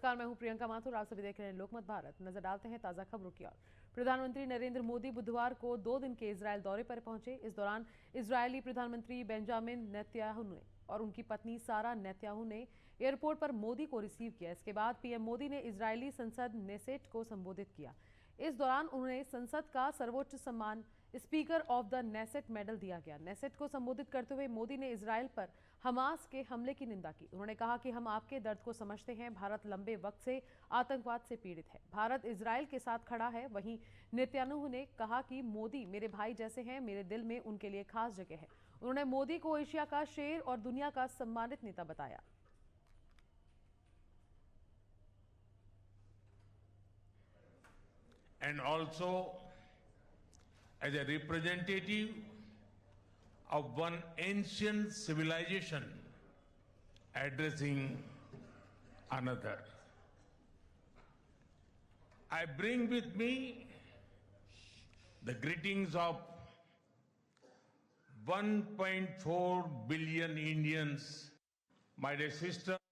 नमस्कार, मैं हूं प्रियंका माथुर। आप सभी देख रहे हैं लोकमत भारत। नजर डालते हैं ताजा खबरों की ओर। प्रधानमंत्री नरेंद्र मोदी बुधवार को 2 दिन के इजरायल दौरे पर पहुंचे। इस दौरान इजरायली प्रधानमंत्री बेंजामिन नेतन्याहू ने और उनकी पत्नी सारा नेतन्याहू ने एयरपोर्ट पर मोदी को रिसीव किया। इसके बाद पीएम मोदी ने इजरायली संसद नेसेट को संबोधित किया। इस दौरान उन्हें संसद का सर्वोच्च सम्मान speaker of the Knesset medal दिया गया। नेसेट को संबोधित करते हुए मोदी ने इजरायल पर हमास के हमले की निंदा की। उन्होंने कहा कि हम आपके दर्द को समझते हैं। भारत लंबे वक्त से आतंकवाद से पीड़ित है। भारत इजरायल के साथ खड़ा है। वहीं नेतन्याहू ने कहा कि मोदी मेरे भाई जैसे हैं, मेरे दिल में उनके लिए खास जगह है। उन्होंने मोदी को एशिया का शेर और दुनिया का सम्मानित नेता बताया। And also as a representative of one ancient civilization addressing another. I bring with me the greetings of 1.4 billion Indians, my dear sister.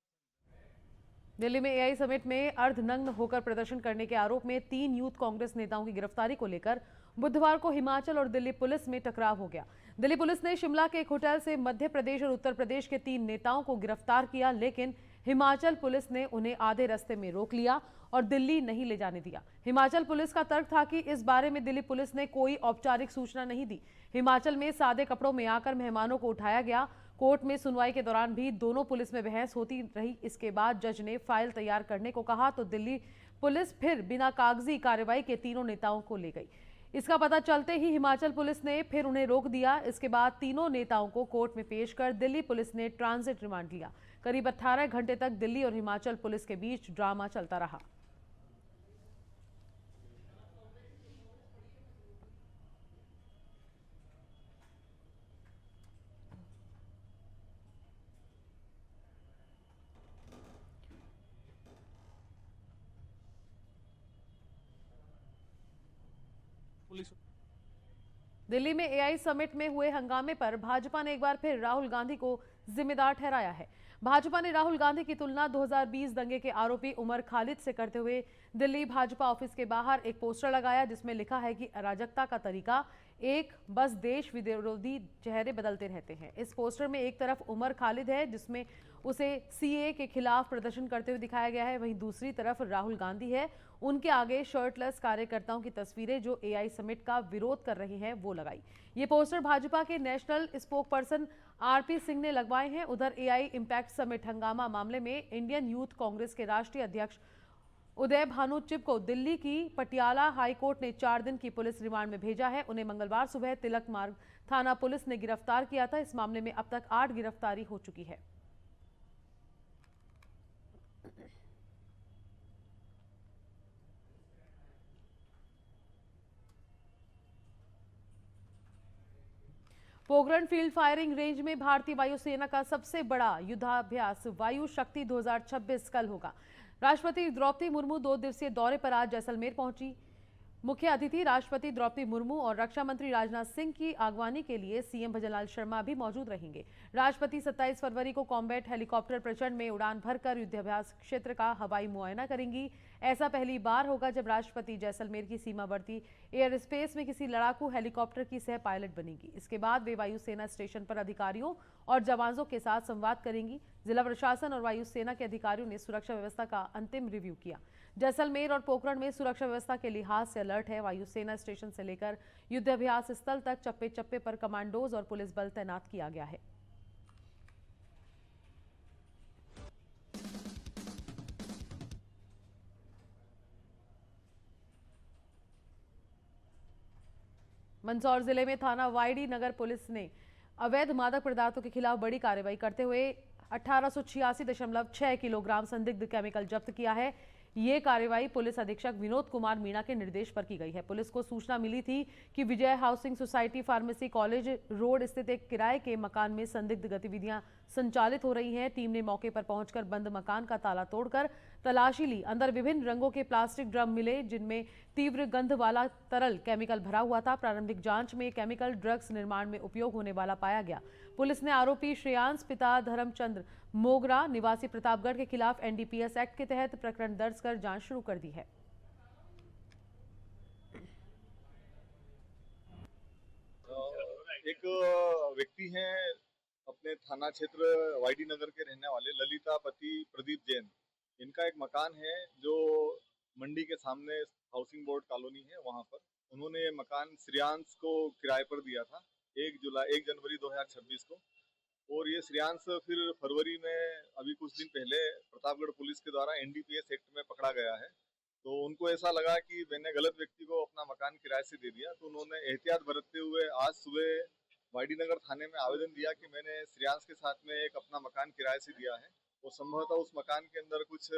Delhi में एआई समिट में अर्धनग्न होकर प्रदर्शन करने के आरोप में 3 यूथ कांग्रेस नेताओं की गिरफ्तारी को लेकर बुधवार को हिमाचल और दिल्ली पुलिस में टकराव हो गया। दिल्ली पुलिस ने शिमला के एक होटल से मध्य प्रदेश और उत्तर प्रदेश के 3 नेताओं को गिरफ्तार किया, लेकिन हिमाचल पुलिस ने उन्हें आधे रास्ते में रोक लिया और दिल्ली नहीं ले जाने दिया। हिमाचल पुलिस का तर्क था कि इस बारे में दिल्ली पुलिस ने कोई औपचारिक सूचना नहीं दी। हिमाचल में सादे कपड़ों में आकर मेहमानों को उठाया गया। कोर्ट में सुनवाई के दौरान भी दोनों पुलिस में बहस होती रही। इसके बाद जज ने फाइल तैयार करने को कहा तो दिल्ली पुलिस फिर बिना कागजी कार्रवाई के तीनों नेताओं को ले गई। इसका पता चलते ही हिमाचल पुलिस ने फिर उन्हें रोक दिया। इसके बाद तीनों नेताओं को कोर्ट में पेश कर दिल्ली पुलिस ने ट्रांजिट रिमांड लिया। करीब 18 घंटे तक दिल्ली और हिमाचल पुलिस के बीच ड्रामा चलता रहा। दिल्ली में एआई समिट में हुए हंगामे पर भाजपा ने एक बार फिर राहुल गांधी को जिम्मेदार ठहराया है। भाजपा ने राहुल गांधी की तुलना 2020 दंगे के आरोपी उमर खालिद से करते हुए दिल्ली भाजपा ऑफिस के बाहर एक पोस्टर लगाया जिसमें लिखा है कि अराजकता का तरीका एक, बस देश विरोधी चेहरे बदलते रहते हैं। इस पोस्टर में एक तरफ उमर खालिद है जिसमें उसे सीए के खिलाफ प्रदर्शन करते हुए दिखाया गया है, वहीं दूसरी तरफ राहुल गांधी है। उनके आगे शर्टलेस कार्यकर्ताओं की तस्वीरें जो एआई समिट का विरोध कर रही हैं वो लगाई। ये पोस्टर भाजपा के national spoke person RP Singh ने लगवाए हैं। उधर एआई इंपैक्ट समिट हंगामा मामले में इंडियन यूथ कांग्रेस के राष्ट्रीय अध्यक्ष उदय भानु चिब को दिल्ली की पटियाला हाईकोर्ट ने 4 दिन की पुलिस रिमांड में भेजा है। उन्हें मंगलवार सुबह तिलक मार्ग थाना पुलिस ने गिरफ्तार किया था। इस मामले में अब तक 8 गिरफ्तारी हो चुकी है। पोखरण फील्ड फायरिंग रेंज में भारतीय वायुसेना का सबसे बड़ा युद्धाभ्यास वायु शक्ति 2026 कल होगा। राष्ट्रपति द्रौपदी मुर्मू 2 दिवसीय दौरे पर आज जैसलमेर पहुंची। मुख्य अतिथि राष्ट्रपति द्रौपदी मुर्मू और रक्षा मंत्री राजनाथ सिंह की अगवानी के लिए सीएम भजनलाल शर्मा भी मौजूद रहेंगे। राष्ट्रपति 27 फरवरी को कॉम्बैट हेलीकॉप्टर प्रचंड में उड़ान भरकर युद्धाभ्यास क्षेत्र का हवाई मुआयना करेंगी। ऐसा पहली बार होगा जब राष्ट्रपति जैसलमेर की सीमावर्ती एयर स्पेस में किसी लड़ाकू हेलीकॉप्टर की सह पायलट बनेगी। इसके बाद वे वायुसेना स्टेशन पर अधिकारियों और जवानों के साथ संवाद करेंगी। जिला प्रशासन और वायुसेना के अधिकारियों ने सुरक्षा व्यवस्था का अंतिम रिव्यू किया। जैसलमेर और पोखरण में सुरक्षा व्यवस्था के लिहाज से अलर्ट है। वायुसेना स्टेशन से लेकर युद्धाभ्यास स्थल तक चप्पे चप्पे पर कमांडोज और पुलिस बल तैनात किया गया है। मंदसौर जिले में थाना वाईडी नगर पुलिस ने अवैध मादक पदार्थों के खिलाफ बड़ी कार्रवाई करते हुए 1886.6 किलोग्राम संदिग्ध केमिकल जब्त किया है। ये कार्रवाई पुलिस अधीक्षक विनोद कुमार मीणा के निर्देश पर की गई है। पुलिस को सूचना मिली थी कि Vijay housing society pharmacy college road स्थित एक किराए के मकान में संदिग्ध गतिविधियां संचालित हो रही हैं। टीम ने मौके पर पहुंचकर बंद मकान का ताला तोड़कर तलाशी ली। अंदर विभिन्न रंगों के प्लास्टिक ड्रम मिले जिनमें तीव्र गंध वाला तरल केमिकल भरा हुआ था। प्रारंभिक जांच में केमिकल ड्रग्स निर्माण में उपयोग होने वाला पाया गया। पुलिस ने आरोपी श्रेयांश पिता धर्मचंद्र मोगरा निवासी प्रतापगढ़ के खिलाफ एनडीपीएस एक्ट के तहत प्रकरण दर्ज कर जांच शुरू कर दी है। एक व्यक्ति हैं अपने थाना क्षेत्र वाईडी नगर के रहने वाले ललिता पति प्रदीप जैन। इनका एक मकान है जो मंडी के सामने हाउसिंग बोर्ड कॉलोनी है, वहां पर उन्होंने ये मकान श्रेयांश को किराए पर दिया था 1 जनवरी 2026 को। और ये श्रेयांश फिर फरवरी में अभी कुछ दिन पहले प्रतापगढ़ पुलिस के द्वारा एनडीपीएस एक्ट में पकड़ा गया है। तो उनको ऐसा लगा कि मैंने गलत व्यक्ति को अपना मकान किराए से दे दिया, तो उन्होंने एहतियात बरतते हुए आज सुबह वाईडी नगर थाने में आवेदन दिया कि मैंने श्रेयांश के साथ में एक अपना मकान किराए से दिया है और संभवतः उस मकान के अंदर कुछ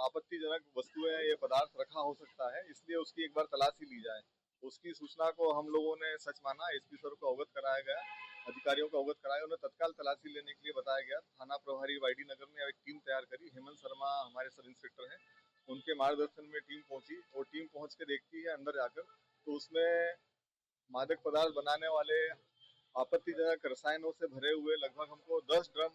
आपत्तिजनक वस्तुएं या पदार्थ रखा हो सकता है, इसलिए उसकी एक बार तलाशी ली जाए। उसकी सूचना को हम लोगों ने सच माना, एसपी सर को अवगत कराया गया, अधिकारियों को अवगत कराया, उन्हें तत्काल तलाशी लेने के लिए बताया गया। थाना प्रभारी वाईडी नगर ने एक टीम तैयार करी। हेमंत शर्मा हमारे सब इंस्पेक्टर हैं, उनके मार्गदर्शन में टीम पहुंची और टीम पहुंच के देखती है अंदर जाकर तो उसमें मादक पदार्थ बनाने वाले आपत्तिजनक रसायनों से भरे हुए लगभग हमको 10 ड्रम।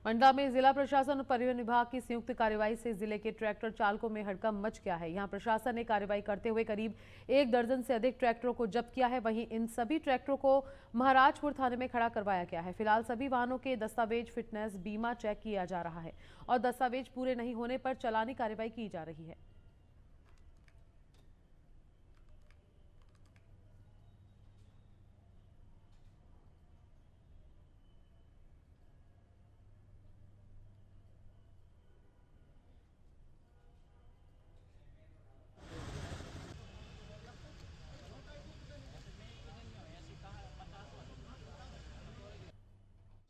मंडला में जिला प्रशासन और परिवहन विभाग की संयुक्त कार्रवाई से जिले के ट्रैक्टर चालकों में हड़कंप मच गया है। यहां प्रशासन ने कार्रवाई करते हुए करीब 1 दर्जन से अधिक ट्रैक्टरों को जब्त किया है। वहीं इन सभी ट्रैक्टरों को महाराजपुर थाने में खड़ा करवाया गया है। फिलहाल सभी वाहनों के दस्तावेज, फिटनेस, बीमा चेक किया जा रहा है और दस्तावेज पूरे नहीं होने पर चालानी कार्रवाई की जा रही है।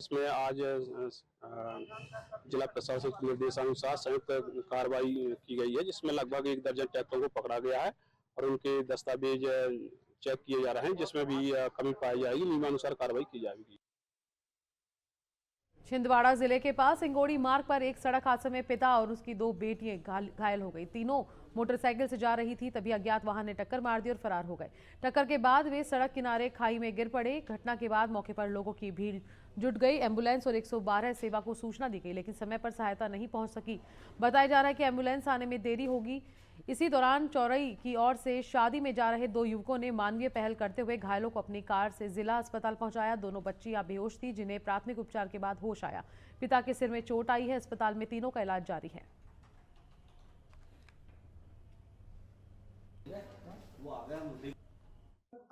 इसमें आज जिला प्रशासन के निर्देशानुसार संयुक्त कार्रवाई की गई है, जिसमें लगभग 1 दर्जन ट्रैक्टरों को पकड़ा गया है और उनके दस्तावेज चेक किए जा रहे हैं, जिसमें भी कमी पाई जाएगी नियमानुसार कार्रवाई की जाएगी। छिंदवाड़ा जिले के पास सिंगोड़ी मार्ग पर एक सड़क हादसे में पिता और उसकी 2 बेटियां घायल हो गई। तीनों मोटरसाइकिल से जा रही थी, तभी अज्ञात वाहन ने टक्कर मार दी और फरार हो गए। टक्कर के बाद वे सड़क किनारे खाई में गिर पड़े। घटना के बाद मौके पर लोगों की भीड़ जुट गई। एम्बुलेंस और 112 सेवा को सूचना दी गई, लेकिन समय पर सहायता नहीं पहुंच सकी। बताया जा रहा है कि एम्बुलेंस आने में देरी होगी। इसी दौरान चौरई की ओर से शादी में जा रहे 2 युवकों ने मानवीय पहल करते हुए घायलों को अपनी कार से जिला अस्पताल पहुंचाया। दोनों बच्चियां बेहोश थी, जिन्हें प्राथमिक उपचार के बाद होश आया। पिता के सिर में चोट आई है। अस्पताल में तीनों का इलाज जारी है।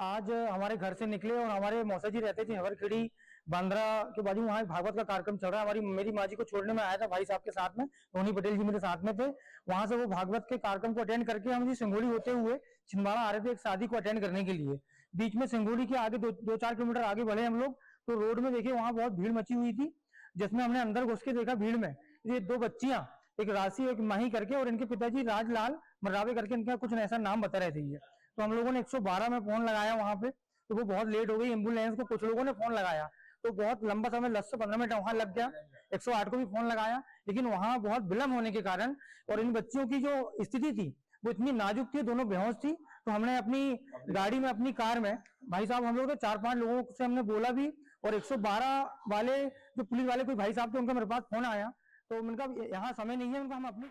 आज हमारे घर से निकले और हमारे मौसा जी रहते थे हवरखेड़ी बांद्रा के बाजू, वहाँ भागवत का कार्यक्रम चल रहा है। मेरी माँ जी को छोड़ने में आया था भाई साहब के साथ में, रोनी पटेल जी मेरे साथ में थे। वहां से वो भागवत के कार्यक्रम को अटेंड करके हम जी सिंगोड़ी होते हुए छिंदवाड़ा आ रहे थे एक शादी को अटेंड करने के लिए। बीच में सिंगोड़ी के आगे 2-4 किलोमीटर आगे बढ़े हम लोग, तो रोड में देखिए वहाँ बहुत भीड़ मची हुई थी, जिसमें हमने अंदर घुस के देखा भीड़ में ये 2 बच्चियां, एक राशि एक माही करके और इनके पिताजी राजलाल मर्रावे करके, इनका कुछ ऐसा नाम बता रहे थे ये। तो हम लोगों ने 112 में फोन लगाया वहां पे, तो वो बहुत लेट हो गई। एम्बुलेंस को कुछ लोगों ने फोन लगाया तो बहुत लंबा समय 10 से 15 मिनट वहां लग गया। 108 को भी फोन लगाया, लेकिन वहां बहुत विलम्ब होने के कारण और इन बच्चियों की जो स्थिति थी वो इतनी नाजुक थी, दोनों बेहोश थी। तो हमने अपनी गाड़ी में, अपनी कार में, भाई साहब हम लोग 4-5 लोगों से हमने बोला भी, और 112 वाले जो पुलिस वाले कोई भाई साहब थे उनका मेरे पास फोन आया, तो उनका यहाँ समय नहीं है, उनका हम अपनी।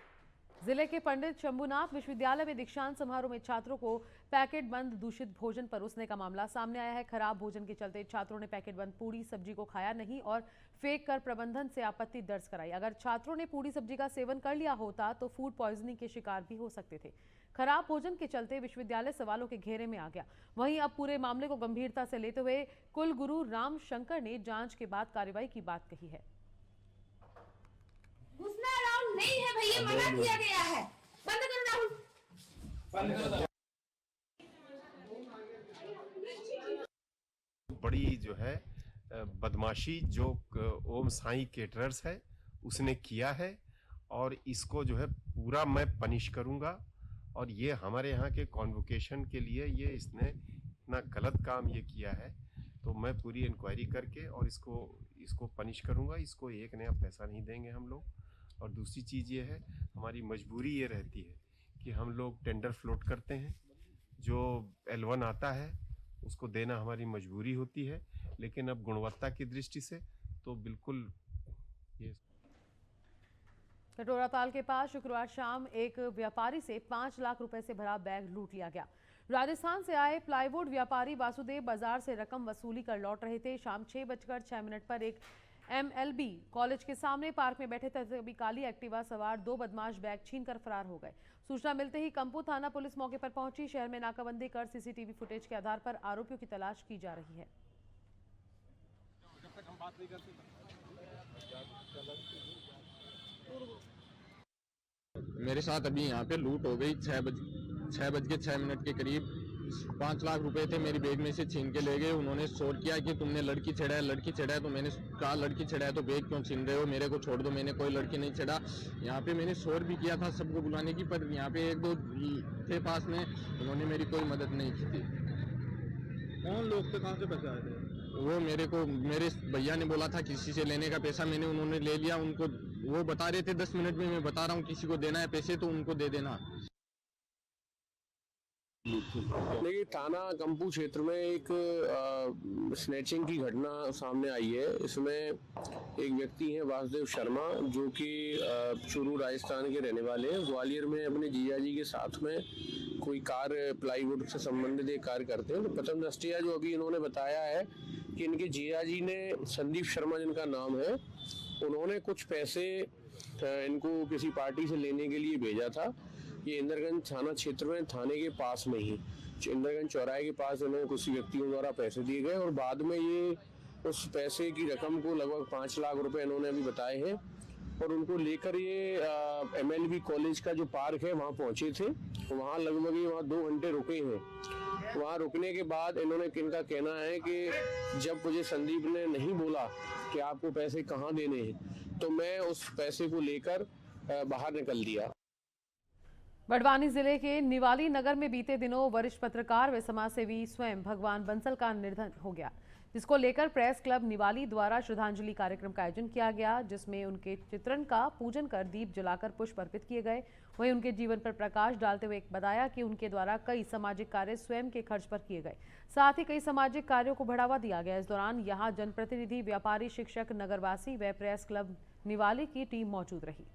जिले के पंडित शंभुनाथ विश्वविद्यालय में दीक्षांत समारोह में छात्रों को पैकेट बंद दूषित भोजन परोसने का मामला सामने आया है। खराब भोजन के चलते छात्रों ने पैकेट बंद पूरी सब्जी को खाया नहीं और फेंक कर प्रबंधन से आपत्ति दर्ज कराई। अगर छात्रों ने पूरी सब्जी का सेवन कर लिया होता तो फूड पॉइजनिंग के शिकार भी हो सकते थे। खराब भोजन के चलते विश्वविद्यालय सवालों के घेरे में आ गया। वहीं अब पूरे मामले को गंभीरता से लेते हुए कुलगुरु राम शंकर ने जांच के बाद कार्रवाई की बात कही है। घुसना अलाउड नहीं है भैया, मना किया गया है। बंद करो राहुल, बंद करो। बड़ी जो है बदमाशी जो ओम साई केटरर्स है उसने किया है और इसको जो है पूरा मैं पनिश करूंगा। और ये हमारे यहाँ के कॉन्वोकेशन के लिए ये इसने इतना गलत काम ये किया है, तो मैं पूरी इंक्वायरी करके और इसको इसको पनिश करूँगा, इसको एक नया पैसा नहीं देंगे हम लोग। और दूसरी चीज़ ये है, हमारी मजबूरी ये रहती है कि हम लोग टेंडर फ्लोट करते हैं, जो L1 आता है उसको देना हमारी मजबूरी होती है, लेकिन अब गुणवत्ता की दृष्टि से तो बिल्कुल ये। कटोरा ताल के पास शुक्रवार शाम एक व्यापारी से 5 लाख रुपए से भरा बैग लूट लिया गया। राजस्थान से आए प्लाईवुड व्यापारी वासुदेव बाजार से रकम वसूली कर लौट रहे थे। शाम 6:06 पर एक MLB कॉलेज के सामने पार्क में बैठे तभी काली एक्टिवा सवार 2 बदमाश बैग छीनकर फरार हो गए। सूचना मिलते ही कंपू थाना पुलिस मौके पर पहुंची। शहर में नाकाबंदी कर CCTV फुटेज के आधार पर आरोपियों की तलाश की जा रही है। मेरे साथ अभी यहाँ पे लूट हो गई। 6:06 के करीब 5 लाख रुपए थे, मेरी बैग में से छीन के ले गए। उन्होंने शोर किया कि तुमने लड़की छेड़ा है, लड़की छेड़ा है। तो मैंने कहा लड़की छेड़ा है तो बैग क्यों छीन रहे हो, मेरे को छोड़ दो, मैंने कोई लड़की नहीं छेड़ा। यहाँ पे मैंने शोर भी किया था सबको बुलाने की, पर यहाँ पे 1-2 थे पास में, उन्होंने मेरी कोई मदद नहीं की थी। कौन लोग थे, कहाँ से पैसे आए थे? वो मेरे भैया ने बोला था किसी से लेने का पैसा, उन्होंने ले लिया। उनको वो बता रहे थे 10 मिनट में, मैं बता रहा हूँ किसी को देना है पैसे तो उनको दे देना। देखिए, थाना कंपू क्षेत्र में एक स्नैचिंग की घटना सामने आई है। इसमें एक व्यक्ति है वासुदेव शर्मा, जो कि चूरू राजस्थान के रहने वाले हैं। ग्वालियर में अपने जीजा जी के साथ में कोई कार प्लाईवुड से संबंधित एक कार्य करते हैं। तो प्रथम दृष्टया जो अभी इन्होंने बताया है कि इनके जीजा जी ने, संदीप शर्मा जिनका नाम है, उन्होंने कुछ पैसे इनको किसी पार्टी से लेने के लिए भेजा था। ये इंदरगंज थाना क्षेत्र में, थाने के पास में ही इंदरगंज चौराहे के पास इन्हें कुछ व्यक्तियों द्वारा पैसे दिए गए और बाद में ये उस पैसे की रकम को लगभग 5 लाख रुपए इन्होंने अभी बताए हैं और उनको लेकर ये MLB कॉलेज का जो पार्क है वहाँ पहुंचे थे। वहाँ लगभग ये वहाँ 2 घंटे रुके हैं। वहाँ रुकने के बाद इनका कहना है कि जब मुझे संदीप ने नहीं बोला कि आपको पैसे कहाँ देने हैं, तो मैं उस पैसे को लेकर बाहर निकल दिया। बड़वानी जिले के निवाली नगर में बीते दिनों वरिष्ठ पत्रकार व समाजसेवी स्वयं भगवान बंसल का निधन हो गया, जिसको लेकर प्रेस क्लब निवाली द्वारा श्रद्धांजलि कार्यक्रम का आयोजन किया गया, जिसमें उनके चित्रण का पूजन कर दीप जलाकर पुष्प अर्पित किए गए। वहीं उनके जीवन पर प्रकाश डालते हुए बताया कि उनके द्वारा कई सामाजिक कार्य स्वयं के खर्च पर किए गए, साथ ही कई सामाजिक कार्यों को बढ़ावा दिया गया। इस दौरान यहाँ जनप्रतिनिधि, व्यापारी, शिक्षक, नगरवासी व प्रेस क्लब निवाली की टीम मौजूद रही।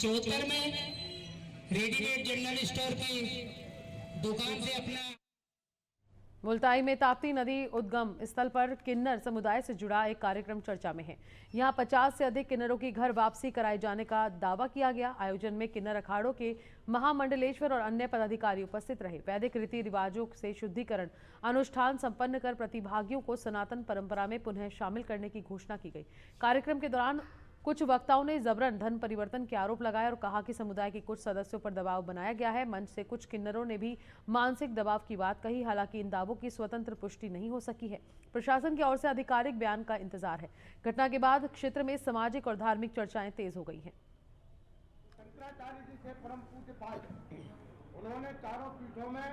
चौहत्तर में रेडीमेड जनरल स्टोर की दुकान से अपना। मुल्ताई में ताप्ती नदी उद्गम स्थल पर किन्नर समुदाय से जुड़ा एक कार्यक्रम चर्चा में है। यहां 50 से अधिक किन्नरों की घर वापसी कराए जाने का दावा किया गया। आयोजन में किन्नर अखाड़ों के महामंडलेश्वर और अन्य पदाधिकारी उपस्थित रहे। वैदिक रीति रिवाजों से शुद्धिकरण अनुष्ठान संपन्न कर प्रतिभागियों को सनातन परंपरा में पुनः शामिल करने की घोषणा की गई। कार्यक्रम के दौरान कुछ वक्ताओं ने जबरन धन परिवर्तन के आरोप लगाए और कहा कि समुदाय के कुछ सदस्यों पर दबाव बनाया गया है। मंच से कुछ किन्नरों ने भी मानसिक दबाव की बात कही। हालांकि इन दावों की स्वतंत्र पुष्टि नहीं हो सकी है। प्रशासन की ओर से आधिकारिक बयान का इंतजार है। घटना के बाद क्षेत्र में सामाजिक और धार्मिक चर्चाएं तेज हो गई हैं। शंकराचार्य जी थे परम पूज्य पाद, उन्होंने चारों पीठों में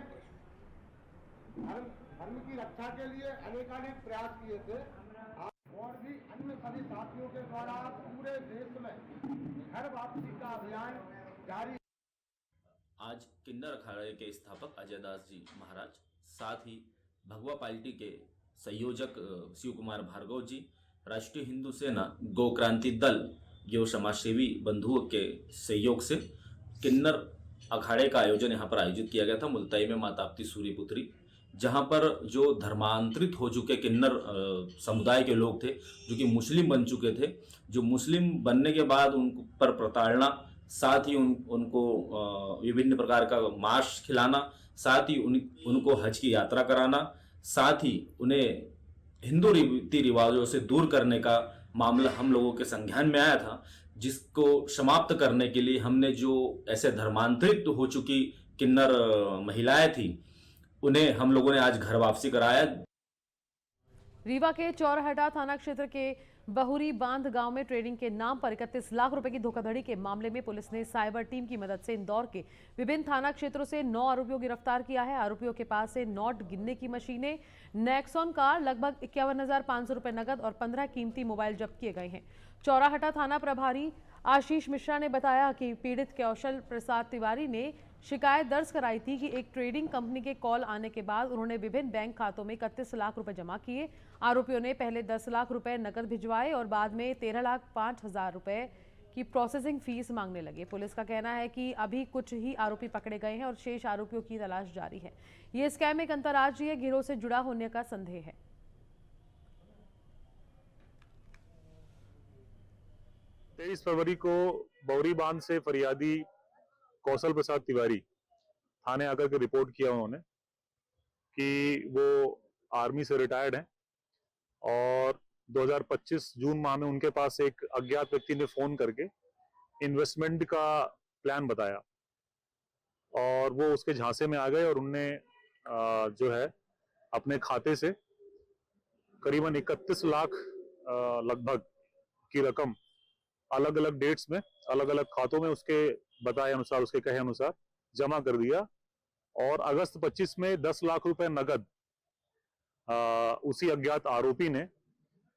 धर्म की रक्षा के लिए अनेकानेक प्रयास किए थे और भी अन्य सभी साथियों के द्वारा पूरे देश में घर वापसी का अभियान जारी। आज किन्नर अखाड़े के स्थापक अजय दास जी महाराज, साथ ही भगवा पार्टी के संयोजक शिव कुमार भार्गव जी, राष्ट्रीय हिंदू सेना, गौ क्रांति दल, जो समाजसेवी बंधुओं के सहयोग से किन्नर अखाड़े का आयोजन यहाँ पर आयोजित किया गया था मुल्ताई में माँ ताप्ती सूर्यपुत्री, जहाँ पर जो धर्मांतरित हो चुके किन्नर समुदाय के लोग थे, जो कि मुस्लिम बन चुके थे, जो मुस्लिम बनने के बाद उन पर प्रताड़ना, साथ ही उनको विभिन्न प्रकार का मांस खिलाना, साथ ही उनको हज की यात्रा कराना, साथ ही उन्हें हिंदू रीति रिवाजों से दूर करने का मामला हम लोगों के संज्ञान में आया था, जिसको समाप्त करने के लिए हमने जो ऐसे धर्मांतरित हो चुकी किन्नर महिलाएं थी, उन्हें हम लोगों ने आज घर वापसी कराया। रीवा के चौराहटा थाना क्षेत्र के बहुरी बांध गांव में ट्रेडिंग के नाम पर 31 लाख रुपए की धोखाधड़ी के मामले में पुलिस ने साइबर टीम की मदद से इंदौर के विभिन्न थाना क्षेत्रों से 9 आरोपियों को गिरफ्तार किया है। आरोपियों के पास से नोट गिनने की मशीनें, नेक्सॉन कार, लगभग 51,500 रुपए नकद और 15 कीमती मोबाइल जब्त किए गए हैं। चौराहटा थाना प्रभारी आशीष मिश्रा ने बताया कि पीड़ित कौशल प्रसाद तिवारी ने शिकायत दर्ज कराई थी कि एक ट्रेडिंग कंपनी के कॉल आने के बाद उन्होंने विभिन्न बैंक खातों में 31 लाख रुपए जमा किए। आरोपियों ने पहले 10 लाख रुपए नकद भिजवाए और बाद में 13,05,000 रुपए की प्रोसेसिंग फीस मांगने लगे। पुलिस का कहना है कि अभी कुछ ही आरोपी पकड़े गए हैं और शेष आरोपियों की तलाश जारी है। ये स्कैम एक अंतर्राज्यीय गिरोह से जुड़ा होने का संदेह है। 23 फरवरी को बौरी बांध से फरियादी कौशल प्रसाद तिवारी थाने आकर के रिपोर्ट किया उन्होंने कि वो आर्मी से रिटायर्ड हैं और 2025 जून माह में उनके पास एक अज्ञात व्यक्ति ने फोन करके इन्वेस्टमेंट का प्लान बताया और वो उसके झांसे में आ गए और उनने जो है अपने खाते से करीबन 31 लाख लगभग की रकम अलग अलग डेट्स में अलग अलग खातों में उसके बताए अनुसार, उसके कहे अनुसार जमा कर दिया और अगस्त 25 में 10 लाख रुपए नगद उसी अज्ञात आरोपी ने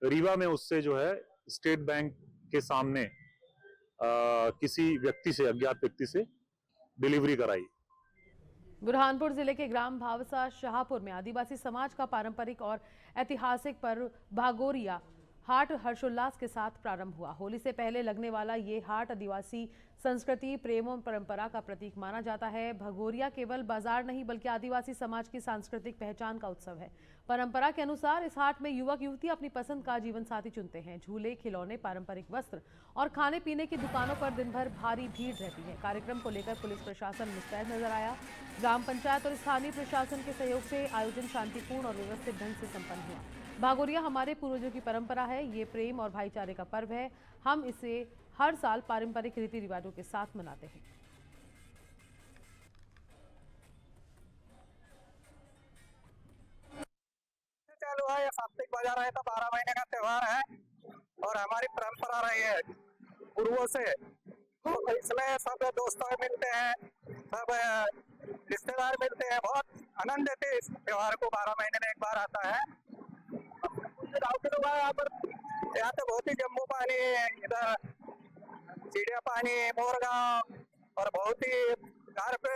रीवा में उससे जो है स्टेट बैंक के सामने किसी व्यक्ति से, अज्ञात व्यक्ति से डिलीवरी कराई। बुरहानपुर जिले के ग्राम भावसा शाहपुर में आदिवासी समाज का पारंपरिक और ऐतिहासिक पर्व भागोरिया हाट हर्षोल्लास के साथ प्रारंभ हुआ। होली से पहले लगने वाला ये हाट आदिवासी संस्कृति, प्रेम और परंपरा का प्रतीक माना जाता है। भगोरिया केवल बाजार नहीं बल्कि आदिवासी समाज की सांस्कृतिक पहचान का उत्सव है। परंपरा के अनुसार इस हाट में युवक युवती अपनी पसंद का जीवन साथी चुनते हैं। झूले, खिलौने, पारंपरिक वस्त्र और खाने पीने की दुकानों पर दिन भर भारी भीड़ रहती है। कार्यक्रम को लेकर पुलिस प्रशासन मुस्तैद नजर आया। ग्राम पंचायत और स्थानीय प्रशासन के सहयोग से आयोजन शांतिपूर्ण और व्यवस्थित ढंग से संपन्न हुआ। भागोरिया हमारे पूर्वजों की परंपरा है। ये प्रेम और भाईचारे का पर्व है। हम इसे हर साल पारंपरिक रीति रिवाजों के साथ मनाते हैं। चालू है, ये साप्ताहिक बाजार है तो 12 महीने का त्योहार है और हमारी परंपरा रही है पूर्वों से। तो इसमें सब दोस्तों मिलते हैं, सब रिश्तेदार मिलते हैं, बहुत आनंद देते हैं। इस त्योहार को 12 महीने में एक बार आता है। गाँव के लोग यहाँ तो बहुत ही जम्मू पानी, इधर चिड़िया पानी, मोरगांव और बहुत ही घर पे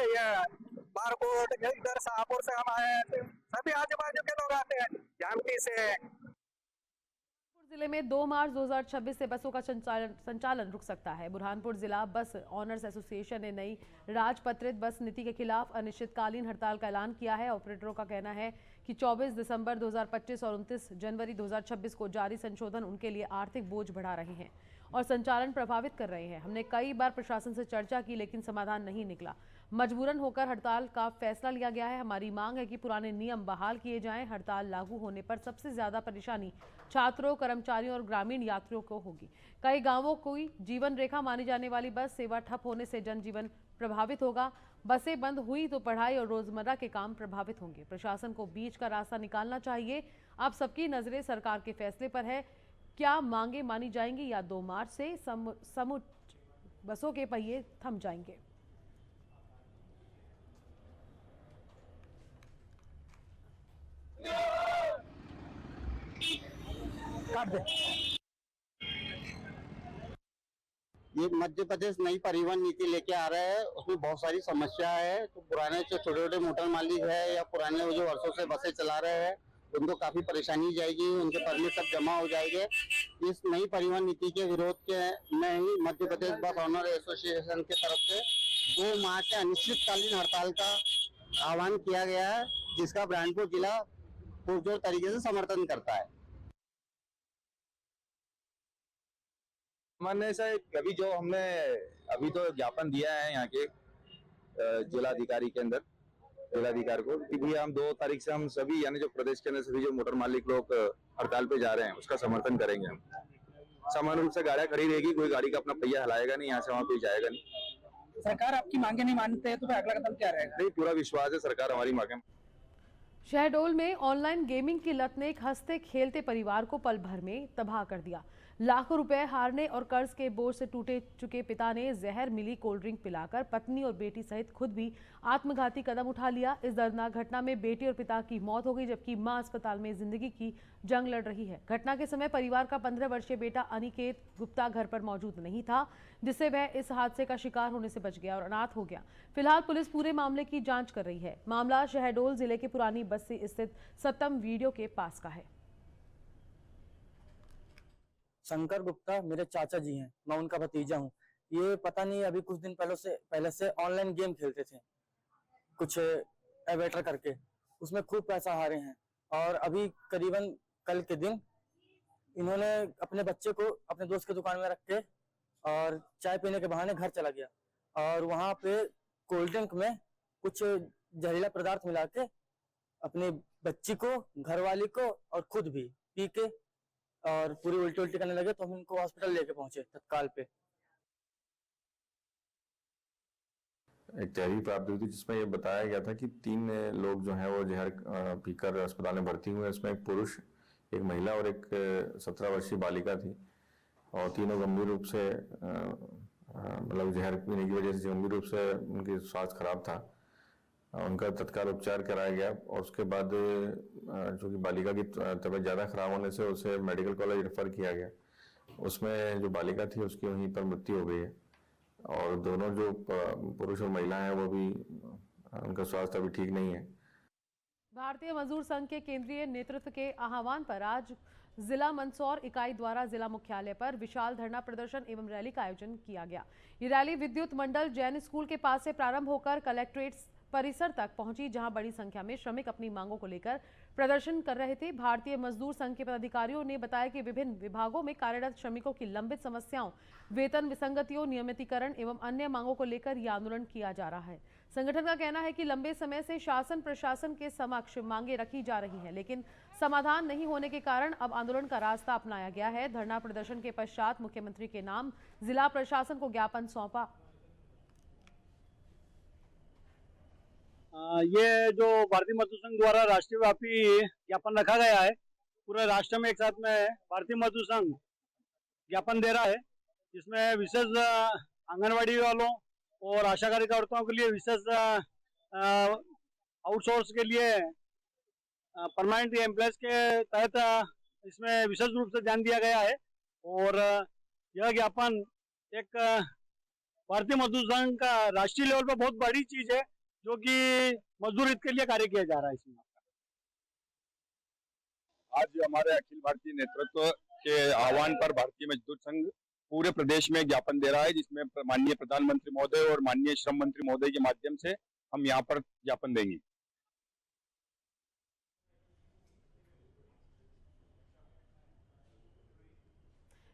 बारकोट, इधर शाहपुर से हम आए, सभी आजू बाजू के लोग आते हैं जामटी से। जिले में 2 मार्च 2026 से बसों का संचालन रुक सकता है। बुरहानपुर जिला बस ऑनर्स एसोसिएशन ने नई राजपत्रित बस नीति के खिलाफ अनिश्चितकालीन हड़ताल का ऐलान किया है। ऑपरेटरों का कहना है कि 24 दिसंबर 2025 और 29 जनवरी 2026 को जारी संशोधन उनके लिए आर्थिक बोझ बढ़ा रहे हैं और संचालन प्रभावित कर रहे हैं। हमने कई बार प्रशासन से चर्चा की लेकिन समाधान नहीं निकला। मजबूरन होकर हड़ताल का फैसला लिया गया है। हमारी मांग है कि पुराने नियम बहाल किए जाएं। हड़ताल लागू होने पर सबसे ज्यादा परेशानी छात्रों, कर्मचारियों और ग्रामीण यात्रियों को होगी। कई गांवों की जीवन रेखा मानी जाने वाली बस सेवा ठप होने से जनजीवन प्रभावित होगा। बसें बंद हुई तो पढ़ाई और रोजमर्रा के काम प्रभावित होंगे। प्रशासन को बीच का रास्ता निकालना चाहिए। अब सबकी नजरें सरकार के फैसले पर है। क्या मांगे मानी जाएंगी या 2 मार्च से समुच बसों के पहिए थम जाएंगे। ये मध्य प्रदेश नई परिवहन नीति लेके आ रहा है, उसमें बहुत सारी समस्या है। तो पुराने जो छोटे छोटे मोटर मालिक है या पुराने जो वर्षों से बसें चला रहे हैं उनको काफी परेशानी जाएगी, उनके परमिट सब जमा हो जाएंगे। इस नई परिवहन नीति के विरोध के में ही मध्य प्रदेश बस ऑनर एसोसिएशन की तरफ से 2 मार्च से अनिश्चितकालीन हड़ताल का आह्वान किया गया है, जिसका बुरहानपुर जिला पुरजोर तरीके से समर्थन करता है। मानने से अभी जो हमने अभी तो ज्ञापन दिया है यहाँ के जिलाधिकारी के अंदर, जिलाधिकारी को कि भैया हम 2 तारीख से हम सभी यानी जो प्रदेश के अंदर सभी जो मोटर मालिक लोग हड़ताल पे जा रहे हैं उसका समर्थन करेंगे। हम सामान्य रूप से गाड़ियां खड़ी रहेगी, कोई गाड़ी का अपना पहिया हिलाएगा नहीं, यहाँ से वहाँ कोई जाएगा नहीं। सरकार आपकी मांगे नहीं मानते हैं तो फिर अगला कदम क्या रहेगा? नहीं, पूरा विश्वास है सरकार हमारी मांगे शहडोल में ऑनलाइन गेमिंग की लत ने एक हंसते खेलते परिवार को पल भर में तबाह कर दिया। लाखों रुपए हारने और कर्ज के बोझ से टूटे चुके पिता ने जहर मिली कोल्ड ड्रिंक पिलाकर पत्नी और बेटी सहित खुद भी आत्मघाती कदम उठा लिया। इस दर्दनाक घटना में बेटी और पिता की मौत हो गई, जबकि मां अस्पताल में जिंदगी की जंग लड़ रही है। घटना के समय परिवार का 15 वर्षीय बेटा अनिकेत गुप्ता घर पर मौजूद नहीं था, जिससे वह इस हादसे का शिकार होने से बच गया और अनाथ हो गया। फिलहाल पुलिस पूरे मामले की जांच कर रही है। मामला शहडोल जिले के पुरानी बस्ती स्थित सत्तम वीडियो के पास का है। शंकर गुप्ता मेरे चाचा जी हैं, मैं उनका भतीजा हूँ। ये पता नहीं अभी कुछ दिन पहले से ऑनलाइन गेम खेलते थे, कुछ एवेटर करके, उसमें खूब पैसा हारे हैं। और अभी करीबन कल के दिन इन्होंने अपने बच्चे को अपने दोस्त की दुकान में रख के और चाय पीने के बहाने घर चला गया और वहां पे कोल्ड ड्रिंक में कुछ जहरीला पदार्थ मिला के अपनी बच्ची को, घरवाली को और खुद भी पी के और पूरी उल्टी करने लगे, तो हम उनको हॉस्पिटल लेके पहुंचे तत्काल पे। एक तहरीर प्राप्त हुई थी जिसमें ये बताया गया था कि 3 लोग जो हैं वो जहर पीकर अस्पताल में भर्ती हुए। इसमें एक पुरुष, एक महिला और एक 17 वर्षीय बालिका थी और तीनों गंभीर रूप से मतलब जहर पीने की वजह से गंभीर रूप से उनकी स्वास्थ्य खराब था। उनका तत्काल उपचार कराया गया और उसके बाद चूँकि बालिका की तबीयत ज़्यादा खराब होने से उसे मेडिकल कॉलेज रेफर किया गया। उसमें जो बालिका थी उसकी वहीं पर मृत्यु हो गई है और दोनों जो पुरुष और महिला हैं वो भी, उनका स्वास्थ्य अभी ठीक नहीं है। भारतीय मजदूर संघ के केंद्रीय नेतृत्व के आह्वान पर आज जिला मंदसौर इकाई द्वारा जिला मुख्यालय पर विशाल धरना प्रदर्शन एवं रैली का आयोजन किया गया। ये रैली विद्युत मंडल जैन स्कूल के पास से प्रारंभ होकर कलेक्ट्रेट परिसर तक पहुंची, जहां बड़ी संख्या में श्रमिक अपनी मांगों को लेकर प्रदर्शन कर रहे थे। भारतीय मजदूर संघ के पदाधिकारियों ने बताया कि विभिन्न विभागों में कार्यरत श्रमिकों की लंबित समस्याओं, वेतन विसंगतियों, नियमितीकरण एवं अन्य मांगों को लेकर यह आंदोलन किया जा रहा है। संगठन का कहना है कि लंबे समय से शासन प्रशासन के समक्ष मांगे रखी जा रही हैं, लेकिन समाधान नहीं होने के कारण अब आंदोलन का रास्ता अपनाया गया है। धरना प्रदर्शन के पश्चात मुख्यमंत्री के नाम जिला प्रशासन को ज्ञापन सौंपा। ये जो भारतीय मजदूर संघ द्वारा राष्ट्रीय व्यापी ज्ञापन रखा गया है, पूरे राष्ट्र में एक साथ में भारतीय मजदूर संघ ज्ञापन दे रहा है, जिसमें विशेष आंगनवाड़ी वालों और आशा कार्यकर्ताओं के लिए विशेष आउटसोर्स के लिए परमानेंट एम्प्लॉयज के तहत इसमें विशेष रूप से ध्यान दिया गया है। और यह ज्ञापन एक भारतीय मजदूर संघ का राष्ट्रीय लेवल पर बहुत बड़ी चीज है, जो कि मजदूर हित के लिए कार्य किया जा रहा है। इसमें आज हमारे अखिल भारतीय नेतृत्व के आह्वान पर भारतीय मजदूर संघ पूरे प्रदेश में ज्ञापन दे रहा है, जिसमें माननीय प्रधानमंत्री महोदय और माननीय श्रम मंत्री महोदय के माध्यम से हम यहाँ पर ज्ञापन देंगे।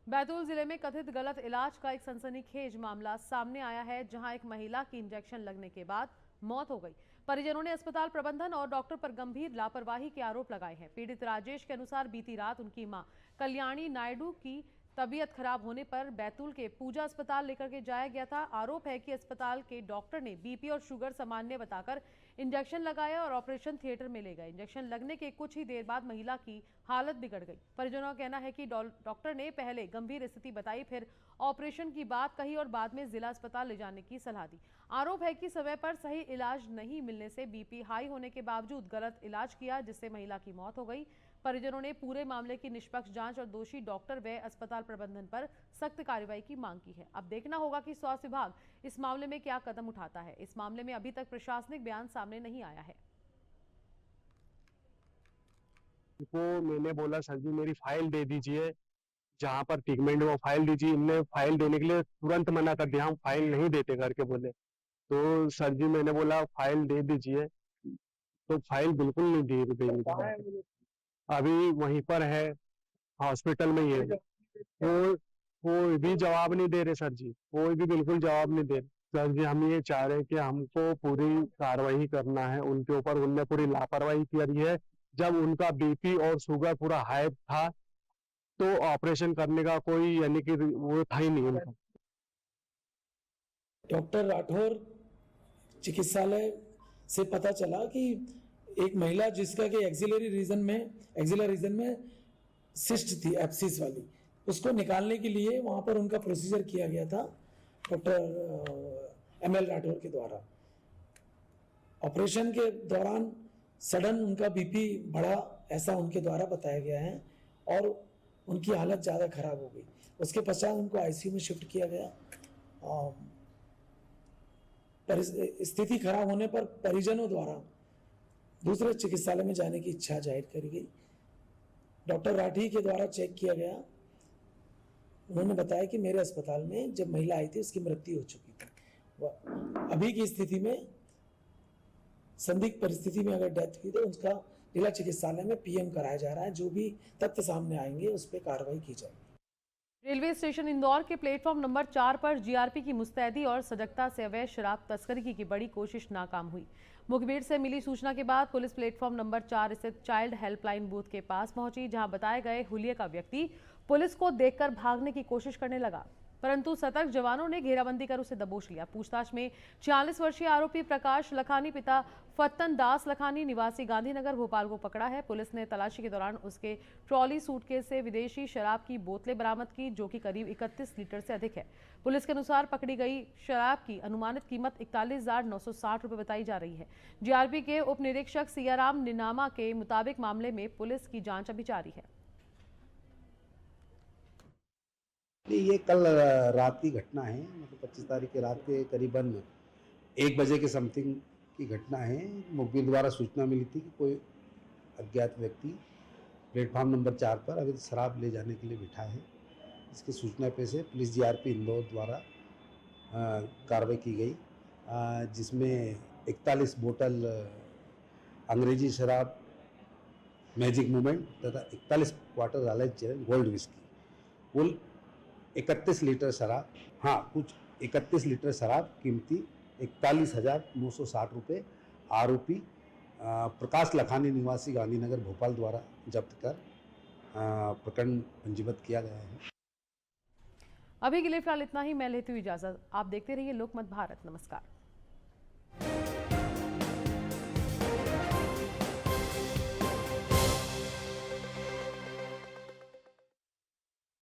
बैतूल जिले में कथित गलत इलाज का एक सनसनीखेज मामला सामने आया है, जहां एक महिला की इंजेक्शन लगने के बाद मौत हो गई। परिजनों ने अस्पताल प्रबंधन और डॉक्टर पर गंभीर लापरवाही के आरोप लगाए हैं। पीड़ित राजेश के अनुसार बीती रात उनकी मां कल्याणी नायडू की तबीयत खराब होने पर बैतूल के पूजा अस्पताल लेकर के जाया गया था। आरोप है कि अस्पताल के डॉक्टर ने बीपी और शुगर सामान्य बताकर इंजेक्शन लगाया और ऑपरेशन थिएटर में ले गए। इंजेक्शन लगने के कुछ ही देर बाद महिला की हालत बिगड़ गई। परिजनों का कहना है कि डॉक्टर ने पहले गंभीर स्थिति बताई, फिर ऑपरेशन की बात कही और बाद में जिला अस्पताल ले जाने की सलाह दी। आरोप है कि समय पर सही इलाज नहीं मिलने से बीपी हाई होने के बावजूद गलत इलाज किया, जिससे महिला की मौत हो गई। परिजनों ने पूरे मामले की निष्पक्ष जांच और दोषी डॉक्टर व अस्पताल प्रबंधन पर सख्त कार्रवाई की मांग की है। अब देखना होगा कि स्वास्थ्य विभाग इस मामले में क्या कदम उठाता है। इस मामले में अभी तक प्रशासनिक बयान सामने नहीं आया है। को मैंने बोला सर जी मेरी फाइल दे दीजिए, जहाँ पर ट्रीटमेंट वो फाइल दीजिए। इनने फाइल देने के लिए तुरंत मना कर दिया, हम फाइल नहीं देते करके बोले। तो सर जी मैंने बोला फाइल दे दीजिए, तो फाइल बिल्कुल नहीं दे देंगे। अभी वहीं पर है, हॉस्पिटल में ही है। कोई भी जवाब नहीं दे रहे सर जी, कोई भी बिल्कुल जवाब नहीं दे रहे। सर जी हम ये चाह रहे हैं कि हमको पूरी कार्रवाई करना है उनके ऊपर। उनने पूरी लापरवाही करी है। जब उनका बीपी और शुगर पूरा हाई था तो ऑपरेशन करने का कोई यानी कि वो था ही नहीं उनका। डॉक्टर राठौर चिकित्सालय से पता चला कि एक महिला जिसका कि एक्सिलरी रीजन में सिस्ट थी एब्सिस वाली, उसको निकालने के लिए वहां पर उनका प्रोसीजर किया गया था डॉक्टर ML राठौर के द्वारा। ऑपरेशन के दौरान सडन उनका बीपी बढ़ा, ऐसा उनके द्वारा बताया गया है, और उनकी हालत ज़्यादा खराब हो गई। उसके पश्चात उनको ICU में शिफ्ट किया गया। स्थिति खराब होने पर परिजनों द्वारा दूसरे चिकित्सालय में जाने की इच्छा जाहिर करी गई। डॉक्टर राठी के द्वारा चेक किया गया, उन्होंने बताया कि मेरे अस्पताल में जब महिला आई थी उसकी मृत्यु हो चुकी थी। अभी की स्थिति में संदिग्ध परिस्थिति में अगर डेथ हुई तो उसका जिला चिकित्सालय में PM कराया जा रहा है। जो भी तथ्य सामने आएंगे उस पर कार्रवाई की जाएगी। रेलवे स्टेशन इंदौर के प्लेटफॉर्म नंबर 4 पर GRP की मुस्तैदी और सजगता से अवैध शराब तस्करी की बड़ी कोशिश नाकाम हुई। मुखबिर से मिली सूचना के बाद पुलिस प्लेटफॉर्म नंबर 4 स्थित चाइल्ड हेल्पलाइन बूथ के पास पहुंची, जहां बताए गए हुलिये का व्यक्ति पुलिस को देखकर भागने की कोशिश करने लगा, परंतु सतर्क जवानों ने घेराबंदी कर उसे दबोच लिया। पूछताछ में 46 वर्षीय आरोपी प्रकाश लखानी पिता फत्तन दास लखानी निवासी गांधीनगर भोपाल को पकड़ा है। पुलिस ने तलाशी के दौरान उसके ट्रॉली सूटकेस से विदेशी शराब की बोतलें बरामद की, जो कि करीब 31 लीटर से अधिक है। पुलिस के अनुसार पकड़ी गई शराब की अनुमानित कीमत 41,960 रुपए बताई जा रही है। GRP के उप निरीक्षक सियाराम निनामा के मुताबिक मामले में पुलिस की जांच अभी जारी है। ये कल रात की घटना है, मतलब 25 तारीख की रात के करीबन 1 बजे के समथिंग की घटना है। मुखबिर द्वारा सूचना मिली थी कि कोई अज्ञात व्यक्ति प्लेटफॉर्म नंबर 4 पर अवैध शराब ले जाने के लिए बैठा है। इसकी सूचना पे से पुलिस GRP इंदौर द्वारा कार्रवाई की गई, जिसमें 41 बोतल अंग्रेजी शराब मैजिक मूवमेंट तथा 41 क्वार्टर रालेज गोल्ड विस्की, कुल 31 लीटर शराब, कुछ 31 लीटर शराब कीमती 41,960 रुपये आरोपी प्रकाश लखानी निवासी गांधीनगर भोपाल द्वारा जब्त कर प्रकरण पंजीबद्ध किया गया है। अभी के लिए फिलहाल इतना ही। मैं लेती हूँ इजाजत। आप देखते रहिए लोकमत भारत। नमस्कार।